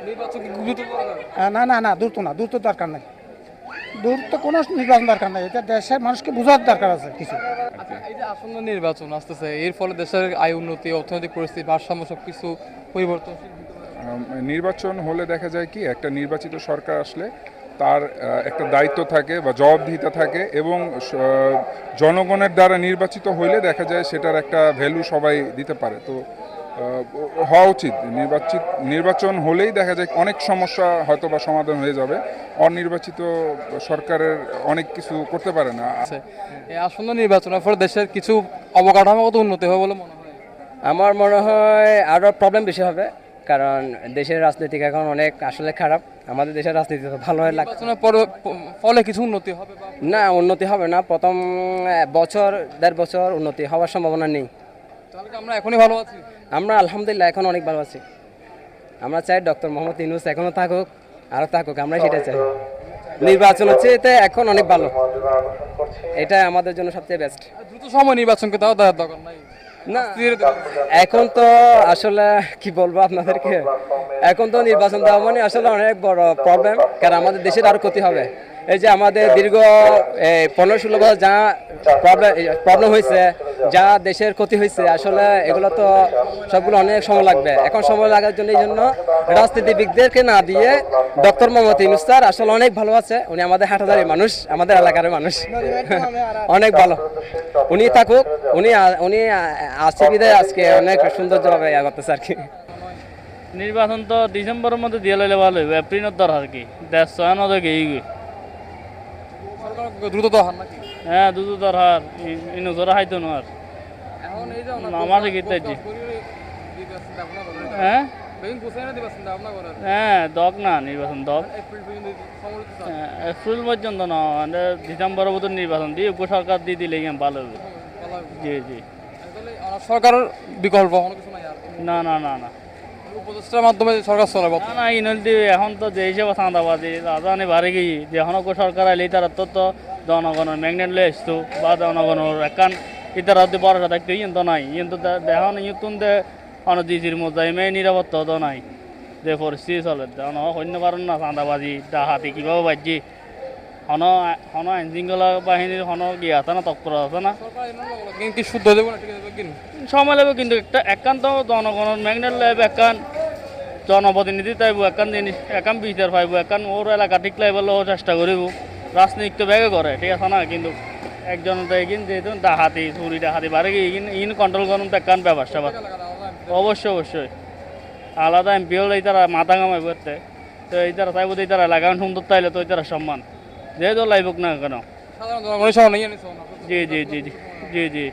নির্বাচন কি দ্রুত দরকার? না না না, দ্রুত না, দ্রুত দরকার নাই, দ্রুত কোনো নির্বাচন দরকার নাই, এটা দেশের মানুষকে বোঝার দরকার আছে কিছু। আচ্ছা, এই যে আসন্ন নির্বাচন আসতেছে, এর ফলে দেশের আয় উন্নতি, অর্থনৈতিক পরিস্থিতি, ভারসাম্য সবকিছু পরিবর্তনশীল হতে পারে। নির্বাচন হলে দেখা যায় কি একটা নির্বাচিত সরকার আসলে তার একটা দায়িত্ব থাকে বা জবাবদিহিতা থাকে এবং জনগণের দ্বারা নির্বাচিত হইলে দেখা যায় সেটার একটা ভ্যালু সবাই দিতে পারে। তো হওয়া উচিত নির্বাচন হলেই দেখা যায় অনেক সমস্যা হয়তো বা সমাধান হয়ে যাবে। অনির্বাচিত সরকারের অনেক কিছু করতে পারে না। আছে এই আসন্ন নির্বাচনের ফলে দেশের কিছু অবকাঠামোগত উন্নতি হবে বলে মনে হয়। আমার মনে হয় আরও প্রবলেম বেশি হবে, কারণ দেশের রাজনীতি এখন অনেক আসলে খারাপ। আমাদের দেশের রাজনীতি তো ভালো হয় লাগে নির্বাচনের পরে ফলে কিছু উন্নতি হবে বা না, উন্নতি হবে না। প্রথম বছর 1.5 বছর উন্নতি হওয়ার সম্ভাবনা নেই। তাহলে কি আমরা এখনই ভালো আছি? আমরা আলহামদুলিল্লাহ এখন অনেক ভালো আছি। আমরা চাই ডক্টর মোহাম্মদ ইউনূস এখনও থাকুক, আরও থাকুক, আমরা সেটা চাই। নির্বাচন হচ্ছে এতে এখন অনেক ভালো, এটা আমাদের জন্য সবচেয়ে বেস্ট। দ্রুত সময় নির্বাচনকে তাও দেওয়ার দরকার নাই। না, ধীরে ধীরে। এখন তো আসলে কি বলবো আপনাদেরকে, এখন তো নির্বাচন দেওয়া মানে আসলে অনেক বড় প্রবলেম, কারণ আমাদের দেশের আরো ক্ষতি হবে। এই যে আমাদের দীর্ঘ 15-16 বছর যা প্রবলেম হয়েছে, যা দেশের ক্ষতি হয়েছে, আসলে এগুলো তো সবগুলো অনেক সময় লাগবে। এখন সময় লাগার জন্য এই জন্য রাজনীতিবিদদেরকে না দিয়ে ডক্টর মোহাম্মদ ইউনূস স্যার আসলে অনেক ভালো আছে। উনি আমাদের হাটহাজারীর মানুষ, আমাদের এলাকার মানুষ, অনেক ভালো। উনি থাকুক, উনি আছে বিদায় আজকে অনেক সৌন্দর্যভাবে ইয়া করতেছে আর কি। নির্বাচন তো ডিসেম্বরের মধ্যে দিয়ে লাইলে ভালো হইব, এপ্রিলের দর আর কি 150 থেকে সরকার দ্রুত তো হার নাকি? হ্যাঁ দুধ দর হার ইনু জোরা হাইতো না আর এখন এই যে আমাদের কি তাই হ্যাঁ হ্যাঁ দক না নির্বাচন দক এপ্রিল পর্যন্ত না, মানে ডিসেম্বরের মতো নির্বাচন দিয়ে উপসরকার দিয়ে দিলে ভালো হবে। জি জি, সরকারের বিকল্প কোনো কিছু নাই আর। না না না না উপদেষ্টার মাধ্যমে সরকার চলে না না ইনল দিয়ে এখন তো যে হিসেবে চাঁদাবাজি রাজধানী বাড়ি গিয়ে যে এখন সরকার আইলে তারা তো জনগণের ম্যাগনেট লয়ে আসতো বা জনগণের একান ইতারা যদি বড়টা দেখতো ইন তো নাই, কিন্তু এখন ইতুন দে অনজির মধ্যে মেয়ে নিরাপত্তা তো নাই, যে পরিস্থিতি চলে অন্য পারেন না চাঁদাবাজি ডাহাতি কীভাবে বাজি হন হন আইন শৃঙ্খলা বাহিনীর হন গিয়ে আছে না, তৎপর আছে না, কিন্তু শুদ্ধ দেবো না, ঠিক আছে কিন্তু সময় লাগবে। কিন্তু একটা একান্ত জনগণের ম্যাগনেট লাগবে, একান জনপ্রতিনিধি চাইব, একান জিনিস একান বিচার পাইব, একান ওর এলাকা ঠিক লাগবে ও চেষ্টা করিব। রাজনীতি তো ব্যাগে করে ঠিক আছে না, কিন্তু একজন যেহেতু ডাহাতি চুরি ডাহাতি বাড়ে গিয়ে ইন কন্ট্রোল করুন তো একান ব্যবসা অবশ্যই অবশ্যই আলাদা এমপি হলে এই তারা মাথা কামাই করতে, তো এই তারা চাইব এই তারা এলাকা সুন্দর তাইলে তো এই তারা সম্মান যেহেতু লাইবুক না কেন। সাধারণ জনগণের সহ নিয়ে নিছে। জি জি জি জি জি জি।